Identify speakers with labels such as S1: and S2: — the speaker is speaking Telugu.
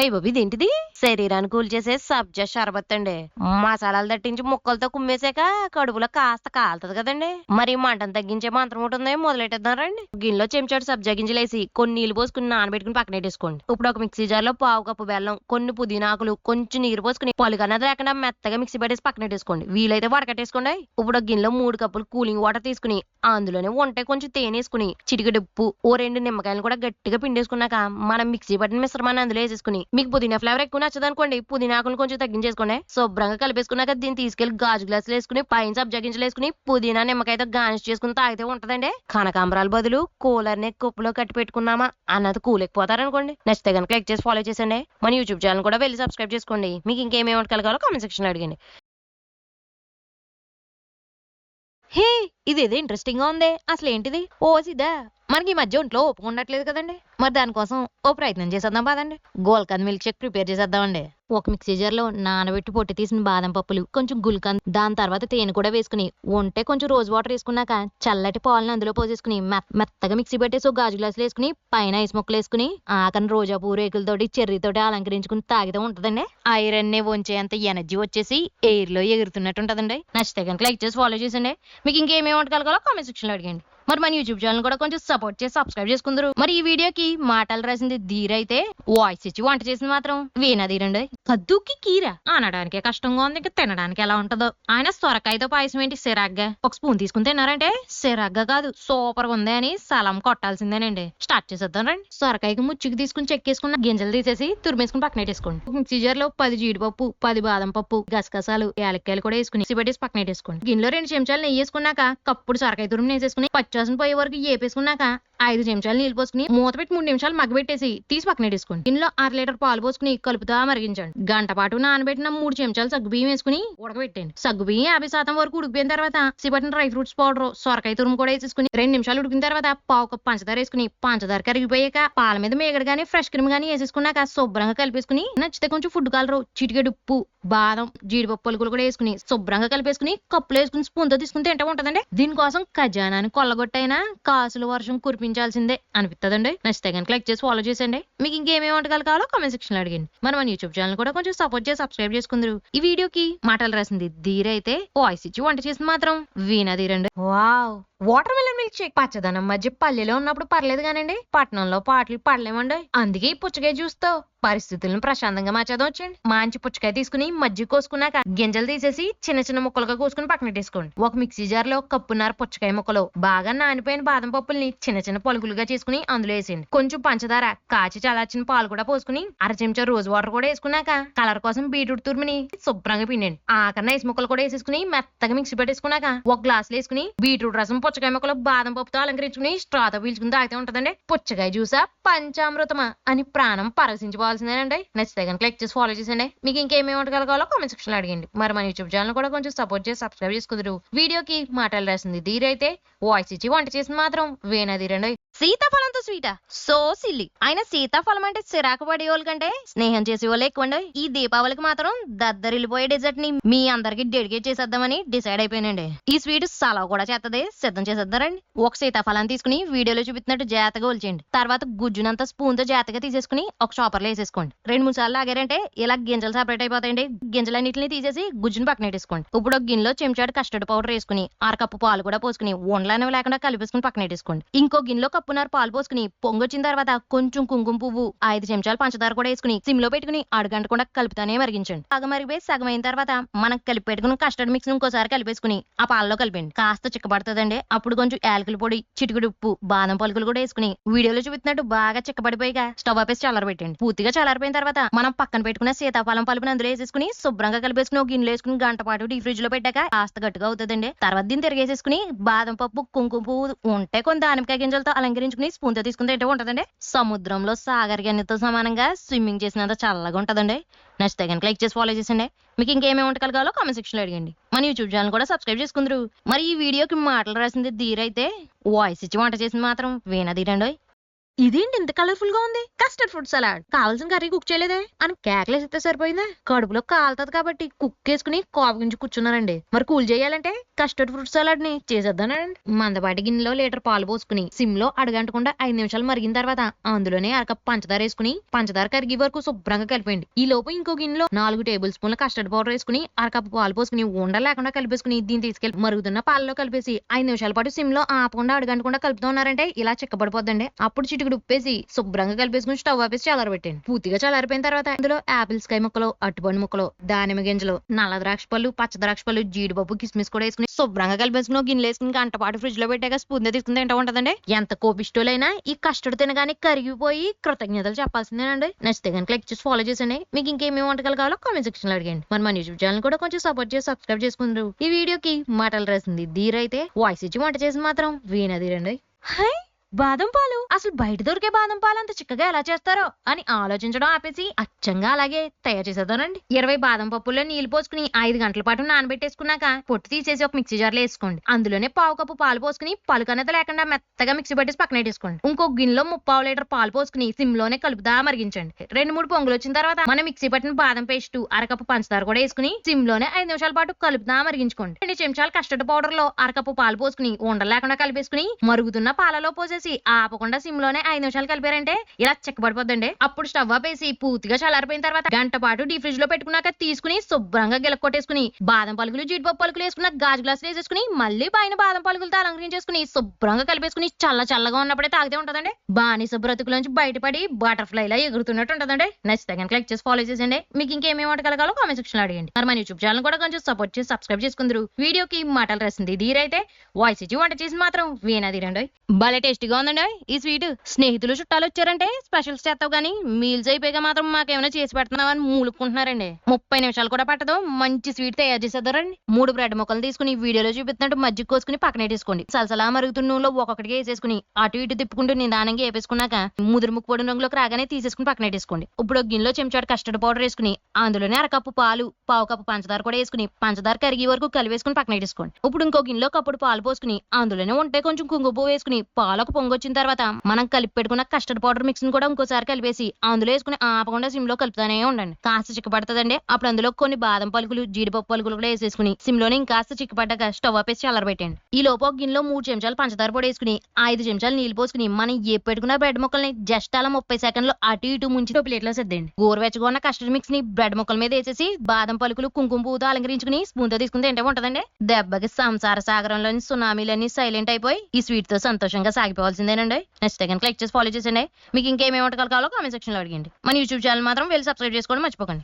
S1: అయ్య బాబు ఇదేంటిది? శరీరాన్ని కూల్చేసే సబ్జా షర్బత్ అండి. మసాలాలు దట్టించి ముక్కలతో కుమ్మేసాక కడుపులో కాస్త కాలుతుంది కదండి. మరి మంటను తగ్గించే మంత్రం ఒకటి ఉంది, మొదలెట్టేద్దారండి. గిన్నెలో చెంచాడు సబ్జా గింజలేసి కొన్ని నీళ్లు పోసుకుని నానబెట్టుకుని పక్కన పెట్టేసుకోండి. ఇప్పుడు ఒక మిక్సీ జార్ లో పావు కప్పు బెల్లం, కొన్ని పుదీనా ఆకులు, కొంచెం నీరు పోసుకుని పలుగన్నది లేకుండా మెత్తగా మిక్సీ పట్టేసి పక్కన పెట్టేసుకోండి. వీలైతే వడకట్టేసుకోండి. ఇప్పుడు ఒక గిన్నెలో 3 కప్పులు కూలింగ్ వాటర్ తీసుకుని అందులోనే ఉంటే కొంచెం తేనె వేసుకుని చిటికెడు ఉప్పు, ఓ 2 నిమ్మకాయలు కూడా గట్టిగా పిండేసుకున్నాక మనం మిక్సీ పట్టిన మిశ్రమాన్ని అందులో వేసేసుకుని, మీకు పుదీనా ఫ్లేవర్ ఎక్కువ నచ్చదనుకోండి పుదీనా ఆకులు కొంచెం తగ్గించేసుకోండి. శుభ్రంగా కలిపేసుకున్నాక దీన్ని తీసుకెళ్లి గాజు గ్లాసులు వేసుకుని పైన సబ్జా గింజలు వేసుకుని పుదీనా నిమ్మకాయతో గార్నిష్ చేసుకుని తాగితే ఉంటదండి. కనకాంబరాల బదులు కూలర్ ని కప్పులో కట్టి పెట్టుకున్నామా అన్నది కూలెక్కిపోతారనుకోండి. నచ్చితే కనుక లైక్ చేసి ఫాలో చేసండి. మన యూట్యూబ్ ఛానల్ కూడా వెళ్ళి సబ్స్క్రైబ్ చేసుకోండి. మీకు ఇంకేమేమి వంటకాలు కావాలో కామెంట్ సెక్షన్ లో అడిగండి. హే, ఇదేదో ఇంట్రెస్టింగ్ గా ఉంది. అసలు ఏంటిది? ఓ సిద్ధా, మనకి ఈ మధ్య ఒంట్లో ఒప్పుకుండట్లేదు కదండి. మరి దానికోసం ఓ ప్రయత్నం చేసేద్దాం పదండి. గోల్కంద్ మిల్క్ షేక్ ప్రిపేర్ చేసేద్దామండి. ఒక మిక్సీ జార్ లో నానబెట్టి పొట్టి తీసిన బాదం పప్పులు, కొంచెం గుల్కంద్, దాని తర్వాత తేనె కూడా వేసుకుని ఉంటే కొంచెం రోజ్ వాటర్ వేసుకున్నాక చల్లటి పాలను అందులో పోసేసుకుని మెత్తగా మిక్సీ పెట్టేసి ఒక గాజు గ్లాసులు వేసుకుని పైన ఐస్ ముక్కలు వేసుకుని ఆకని రోజా పూ రేకులతోటి చెర్రీతోటి అలంకరించుకుని తాగితే ఉంటదండి. ఐరన్ ని వంచేంత ఎనర్జీ వచ్చేసి ఎయిర్ లో ఎగురుతున్నట్టు ఉంటదండి. నచ్చితే కనుక లైక్ చేసి ఫాలో చేసండి. మీకు ఇంకేమేమి వంటకాలు కావాలో కామెంట్ సెక్షన్ లో అడిగండి. మరి మన యూట్యూబ్ ఛానల్ కూడా కొంచెం సపోర్ట్ చేసి సబ్స్క్రైబ్ చేసుకుందరు. మరి ఈ వీడియోకి మాటలు రాసింది ధీరైతే, వాయిస్ ఇచ్చి వంట చేసింది మాత్రం వీణధీరండి. కద్దుకి కీర అనడానికే కష్టంగా ఉంది, ఇంకా తినడానికి ఎలా ఉంటదో. ఆయన సొరకాయతో పాయసం ఏంటి సిరాగ్గా ఒక స్పూన్ తీసుకుని తిన్నారంటే సిరాగ్గా కాదు సూపర్ గా ఉంది అని సలం కొట్టాల్సిందేనండి. స్టార్ట్ చేసేద్దాం రండి. సొరకాయకి ముచ్చుకి తీసుకుని చెక్కేసుకున్న గింజలు తీసేసి తురిమేసుకుని పక్కన పెట్టేసుకోండి. మిక్సీ జార్ లో 10 జీడిపప్పు, 10 బాదం పప్పు, గసగసాలు, యాలక్కాయలు కూడా వేసుకుని పెట్టేసి పక్కన పెట్టేసుకోండి. గిన్నెలో 2 చెంచాలు నెయ్యి వేసుకున్నాక కప్పుడు సొరకాయ తురుము వేసేసుకుని పచ్చాసన పోయే వరకు ఏపేసుకున్నాక 5 చెంచాలు నీళ్ళు పోసుకుని మూత పెట్టి 3 నిమిషాలు మగ్గబెట్టేసి తీసి పక్కన పెట్టేసుకోండి. గిన్నెలో 1/2 లీటర్ పాలు పోసుకుని కలుపుతా మరిగించండి. గంట పాటు నానబెట్టిన 3 చెంచాలు సగ్గుబియ్యం వేసుకుని ఉడకబెట్టండి. సగ్గుబియ్యం 50% వరకు ఉడికిపోయిన తర్వాత సిపట్టిన డ్రై ఫ్రూట్స్ పౌడర్, సొరకాయ తురుము కూడా వేసేసుకుని 2 నిమిషాలు ఉడికిన తర్వాత పావు కప్పు పంచదార వేసుకుని పంచదార కరిగిపోయాక పాల మీద మేగడ గానీ ఫ్రెష్ క్రీమ్ గానీ వేసేసుకున్నాక శుభ్రంగా కలిపేసుకుని నచ్చితే కొంచెం ఫుడ్ కలర్, చిటికెడు ఉప్పు, బాదం, జీడిపప్పు పలుకులు కూడా వేసుకుని శుభ్రంగా కలిపేసుకుని కప్పులో వేసుకుని స్పూన్ తో తీసుకుని తింటే ఉంటదండి. దీనికోసం ఖజానాన్ని కొల్లగొట్టైనా కాసుల వర్షం కురిపించాల్సిందే అనిపిస్తుందండి. నచ్చితే కనుక లైక్ చేసి ఫాలో చేసండి. మీకు ఇంకేమేమి వంటకాలు కావాలో కామెంట్ సెక్షన్ లో అడిగండి. మరి మన యూట్యూబ్ ఛానల్ కూడా కొంచెం సపోర్ట్ చేసి సబ్స్క్రైబ్ చేసుకుందరు. ఈ వీడియోకి మాటలు రాసింది ధీరైతే, వాయిస్ ఇచ్చి వంట చేసింది మాత్రం వీణధీరండి. Wow, watermelon milkshake పచ్చదనం మధ్య పల్లెలో ఉన్నప్పుడు పర్లేదు కానండి, పట్టణంలో పాటలు పడలేమండి. అందుకే ఈ పుచ్చకాయ జ్యూస్ తో పరిస్థితులను ప్రశాంతంగా మార్చేద్దాం వచ్చేయండి. మంచి పుచ్చకాయ తీసుకుని మజ్జిగ కోసుకున్నాక గింజలు తీసేసి చిన్న చిన్న ముక్కలుగా కోసుకుని పక్కన పెట్టేసుకోండి. ఒక మిక్సీ జార్ లో కప్పున్నర పుచ్చకాయ ముక్కలు, బాగా నానిపోయిన బాదం పప్పుల్ని చిన్న చిన్న పలుకులుగా చేసుకుని అందులో వేసేయండి. కొంచెం పంచదార, కాచి చల్లార్చిన పాలు కూడా పోసుకుని 1/2 చెంచా రోజ్ వాటర్ కూడా వేసుకున్నాక కలర్ కోసం బీట్రూట్ తురుముని శుభ్రంగా పిండండి. ఆకన్నా ఐస్ ముక్కలు కూడా వేసేసుకుని మెత్తగా మిక్సీ పెట్టేసుకున్నాక ఒక గ్లాస్ వేసుకుని బీట్రూట్ రసం, పుచ్చకాయ ముక్కలు, బాదం పప్పుతో అలంకరించుకుని స్ట్రాతో పీల్చుకుని తాగితే ఉంటదండి. పుచ్చకాయ జ్యూసా పంచామృతమా అని ప్రాణం పరవశించుకోవాల్సిందేనండి. నచ్చితే కనుక లైక్ చేసి ఫాలో చేసండి. మీకు ఇంకేమేమి వంటకాలు కావాలో కామెంట్ సెక్షన్ లో అడిగండి. మరి మన యూట్యూబ్ ఛానల్ కూడా కొంచెం సపోర్ట్ చేసి సబ్స్క్రైబ్ చేసుకుందరు. వీడియోకి మాటలు రాసింది ధీరైతే, వాయిస్ ఇచ్చి వంట చేసింది మాత్రం వీణధీరండి. సీతాఫలంతో స్వీటా? So silly. ఆయన సీతాఫలం అంటే సిరాకు పడే వాళ్ళ కంటే స్నేహం చేసే వాళ్ళు ఎక్కువండి. ఈ దీపావళికి మాత్రం దద్దరిల్లిపోయే డెజర్ట్ ని మీ అందరికి డెడికేట్ చేసేద్దామని డిసైడ్ అయిపోయానండి. ఈ స్వీట్ సలవ కూడా చేస్తది, సిద్ధం చేసేద్దారండి. ఒక సీతాఫలాన్ని తీసుకుని వీడియోలో చూపిస్తున్నట్టు జాతగా ఒలిచేయండి. తర్వాత గుజ్జునంతా స్పూన్ తో జాతగా తీసేసుకుని ఒక చాపర్ లో వేసేసుకోండి. 2-3 సార్లు ఆగారంటే ఇలా గింజలు సపరేట్ అయిపోతాయండి. గింజలన్నింటినీ తీసేసి గుజ్జును పక్కన పెట్టేసుకోండి. ఇప్పుడు ఒక గిన్నెలో చెంచాడు కస్టర్డ్ పౌడర్ వేసుకుని 1/2 కప్పు పాలు కూడా పోసుకుని ఉండలనేవి లేకుండా కలిపేసుకుని పక్కన పెట్టేసుకోండి. ఇంకో గిన్నెలో కప్పున్నర పాలు పోసుకుని పొంగొచ్చిన తర్వాత కొంచెం కుంకుమ పువ్వు, 5 చెంచాలు పంచదార కూడా వేసుకుని సిమ్ లో పెట్టుకుని అడుగంటకుండా కలుపుతానే మరిగించండి. సగం మరిగిపోయి సగం అయిన తర్వాత మనం కలిపి పెట్టుకుని కస్టర్డ్ మిక్స్ ఇంకోసారి కలిపేసుకుని ఆ పాలలో కలిపండి. కాస్త చిక్కబడుతుందండి. అప్పుడు కొంచెం యాలకుల పొడి, చిటికెడు ఉప్పు, బాదం పలుకులు కూడా వేసుకుని వీడియోలో చూపిస్తున్నట్టు బాగా చిక్కబడిపోయిగా స్టవ్ ఆపేసి చల్లారబెట్టండి. పూర్తిగా చల్లారిపోయిన తర్వాత మనం పక్కన పెట్టుకున్న సీతాఫలం పలుపుని అందులో వేసేసుకుని శుభ్రంగా కలిపేసుకుని ఒక గిన్నెలో వేసుకుని గంట పాటు డీ ఫ్రిడ్జ్ లో పెట్టాక కాస్త గట్టిగా అవుతుందండి. తర్వాత దీన్ని తిరిగేసేసుకుని బాదం పప్పు, కుంకుమ పువ్వు ఉంటే కొన్ని దానిమ్మకాయ గింజలతో అలంకరించుకుని స్పూన్ తో తీసుకుని తింటే ఉంటదండి. సముద్రంలో సాగర్ గన్యతో సమానంగా స్విమ్మింగ్ చేసినంత చల్లగా ఉంటదండి. నచ్చితే కనుక లైక్ చేసి ఫాలో చేసండి. మీకు ఇంకేమేమి వంటకాలు కావాలో కామెంట్ సెక్షన్ లో అడిగండి. మన యూట్యూబ్ ఛానల్ కూడా సబ్స్క్రైబ్ చేసుకుందరు. మరి ఈ వీడియోకి మాటలు రాసింది ధీరైతే, వాయిస్ ఇచ్చి వంట చేసింది మాత్రం వీణధీరండి. ఇదేంటి ఇంత కలర్ఫుల్ గా ఉంది? Custard fruit salad. కావాల్సిన కర్రీ కుక్ చేయలేదే అని కేకలేసిస్తే సరిపోయిందా? కడుపులో కాలుతుంది కాబట్టి కుక్ వేసుకుని కాపు గుంచి కూర్చున్నానండి. మరి కూల్ చేయాలంటే కస్టర్డ్ ఫ్రూట్ సలాడ్ ని చేసేద్దానండి. మందపాటి గిన్నెలో లీటర్ పాలు పోసుకుని సిమ్ లో అడగంటకుండా 5 నిమిషాలు మరిగిన తర్వాత అందులోనే అరకప్ పంచదార వేసుకుని పంచదార కరిగే వరకు శుభ్రంగా కలిపండి. ఈ లోపు ఇంకో గిన్నెలో 4 టేబుల్ స్పూన్ల కస్టర్డ్ పౌడర్ వేసుకుని అరకప్ పాలు పోసుకుని ఉండలు లేకుండా కలిపేసుకుని దీన్ని తీసుకెళ్లి మరుగుతున్న పాలలో కలిపేసి 5 నిమిషాల పాటు సిమ్ లో ఆపకుండా అడగంటకుండా కలుపుతూ ఉన్నారంటే ఇలా చిక్కబడిపోద్దండి. అప్పుడు చిటికెడు ఉప్పేసి శుభ్రంగా కలిపేసుకుని స్టవ్ ఆపేసి చల్లారబెట్టండి. పూర్తిగా చల్లారిపోయిన తర్వాత ఇందులో యాపిల్ స్కై ముక్కలు, అట్టుపండు ముక్కలు, దానిమ్మ గింజలు, నల్ల ద్రాక్ష పళ్ళు, పచ్చ ద్రాక్ష పళ్ళు, జీడిపప్పు, కిస్మిస్ కూడా వేసుకుని శుభ్రంగా కలిపేసుకుని గిన్నెలు వేసుకుని గంట పాటు ఫ్రిడ్జ్ లో పెట్టాక స్పూన్ తీసుకుని తింటా ఉంటదండి. ఎంత కోపిష్టోలైనా ఈ కస్టర్డ్ తినగానే కరిగిపోయి కృతజ్ఞతలు చెప్పాల్సిందేనండి. నచ్చితే కనుక లైక్ చేసి ఫాలో చేసండి. మీకు ఇంకేమేమి వంటకాలు కావాలో కామెంట్ సెక్షన్ లో అడిగండి. మరి మన యూట్యూబ్ ఛానల్ కూడా కొంచెం సపోర్ట్ చేసి సబ్స్క్రైబ్ చేసుకుంటారు. ఈ వీడియోకి మాటలు రాసింది ధీరైతే, వాయిస్ ఇచ్చి వంట చేసి మాత్రం వీణధీరండి. హై, బాదం పాలు అసలు బయట దొరికే బాదం పాలు అంత చిక్కగా ఎలా చేస్తారో అని ఆలోచించడం ఆపేసి అచ్చంగా అలాగే తయారు చేసేదానండి. 20 బాదం పప్పుల్లో నీళ్లు పోసుకుని 5 గంటల పాటు నానబెట్టేసుకున్నాక పొట్టు తీసేసి ఒక మిక్సీ జార్లో వేసుకోండి. అందులోనే 1/2 కప్పు పాలు పోసుకుని పలుకనేత లేకుండా మెత్తగా మిక్సీ పట్టేసి పక్కన పెట్టేసుకోండి. ఇంకో గిన్నెలో 3/4 లీటర్ పాలు పోసుకుని సిమ్ లోనే కలుపుదా మరిగించండి. 2-3 పొంగులు వచ్చిన తర్వాత మనం మిక్సీ పట్టిన బాదం పేస్ట్, అరకప్పు పంచదార కూడా వేసుకుని సిమ్ లోనే 5 నిమిషాల పాటు కలుపుదా మరిగించుకోండి. 2 చెంచాలు కస్టర్డ్ పౌడర్ లో అరకప్పు పాలు పోసుకుని ఉండలు లేకుండా కలిపేసుకుని మరుగుతున్న పాలలో పోసేసి ఆపకుండా సిమ్ లోనే 5 నిమిషాలు కలిపారంటే ఇలా చిక్కబడిపోద్దండి. అప్పుడు స్టవ్ ఆపేసి పూర్తిగా చల్లారిపోయిన తర్వాత గంట పాటు డీ ఫ్రిడ్జ్ లో పెట్టుకున్నాక తీసుకుని శుభ్రంగా గిలక్కొట్టేసుకుని బాదం పలుకులు, జీడిపప్పు పలుకులు వేసుకున్న గాజు గ్లాసులు వేసేసుకుని మళ్ళీ పైన బాదం పలుకులతో అలంకరించేసుకుని శుభ్రంగా కలిపేసుకుని చల్లగా ఉన్నప్పుడే తాగితే ఉంటదండి. బానిస బ్రతుకులోంచి బయటపడి బటర్ఫ్లై లా ఎగురుతున్నట్టు ఉంటదండి. నచ్చితే కనుక లైక్ చేసి ఫాలో చేసేయండి. మీకు ఇంకేమేమి వంటకాలు కావాలో కామెంట్ సెక్షన్ లో అడిగండి. మరి మన యూట్యూబ్ ఛానల్ కూడా కొంచెం సపోర్ట్ చేసి సబ్స్క్రైబ్ చేసుకుందరు. వీడియోకి మాటలు రాసింది ధీరైతే, వాయిస్ ఇచ్చి వంట చేసి మాత్రం వీణధీరండి. భలే టేస్టీగా ఉందండి ఈ స్వీట్. స్నేహితులు చుట్టాలు వచ్చారంటే స్పెషల్స్ చేస్తావు కానీ మీల్స్ అయిపోయాక మాత్రం మాకేమైనా చేసి పెడుతున్నావు అని మూలుకుంటున్నారండి. 30 నిమిషాలు కూడా పట్టదు, మంచి స్వీట్ తయారు చేసేదారండి. 3 బ్రెడ్ ముక్కలు తీసుకుని వీడియోలో చూపిస్తున్నట్టు మజ్జిగ కోసుకుని పక్కన పెట్టేసుకోండి. సలసలా మరుగుతున్న నూనెలో ఒక్కొక్కటిగా వేసేసుకుని అటు ఇటు తిప్పుకుంటూ నిదానంగా వేపేసుకున్నాక ముదురు ముక్కు పొడి రంగులోకి రాగానే తీసేసుకుని పక్కన పెట్టేసుకోండి. ఇప్పుడు గిన్నెలో చెంచాడు కస్టర్డ్ పౌడర్ వేసుకుని అందులోనే అరకప్పు పాలు, 1/2 కప్పు పంచదార కూడా వేసుకుని పంచదార కరిగే వరకు కలిపేసుకుని పక్కన పెట్టేసుకోండి. ఇప్పుడు ఇంకో గిన్నెలో కప్పుడు పాలు పోసుకుని అందులోనే ఉంటే కొంచెం కుంకుమ వేసుకుని పాలకు పొంగొచ్చిన తర్వాత మనం కలిపి పెట్టుకున్న కస్టర్డ్ పౌడర్ మిక్స్ ని కూడా ఇంకోసారి కలిపేసి అందులో వేసుకుని ఆపకుండా సిమ్ లో కలుపుతానే ఉండండి. కాస్త చిక్కపడుతుందండి. అప్పుడు అందులో కొన్ని బాదం పలుకులు, జీడిపప్పు పలుకులు కూడా వేసేసుకుని సిమ్ లోనే ఇంకాస్త చిక్కపడ్డాక స్టవ్ ఆపేసి చల్లారబెట్టండి. ఈ లోపు ఒక గిన్నెలో 3 చెంచాలు పంచదార పొడి వేసుకుని 5 చెంచాలు నీళ్లు పోసుకుని మనం ఏ పెట్టుకున్న బ్రెడ్ ముక్కల్ని జస్ట్ అలా 30 సెకండ్లు అటు ఇటు ముంచి ప్లేట్ లో సర్దండి. గోరువెచ్చగా ఉన్న కస్టర్డ్ మిక్స్ ని బ్రెడ్ ముక్కల మీద వేసేసి బాదం పలుకులు, కుంకుమ పువ్వుతో అలంకరించుకుని స్పూన్ తో తీసుకుని తింటే ఉంటదండి. దెబ్బకి సంసార సాగరంలోని సునామీలన్నీ సైలెంట్ అయిపోయి ఈ స్వీట్ తో సంతోషంగా సాగిపోవాల్సిందేనండి. నెక్స్ట్ కనుక లైక్ చేసి ఫాలో చేసేయండి. మీకు ఇంకేమేమి వంటకాలు కావాలో కామెంట్ సెక్షన్ లో అడిగండి. మన యూట్యూబ్ ఛానల్ మాత్రం వెళ్ళి సబ్స్క్రైబ్ చేసుకోవడం మర్చిపోకండి.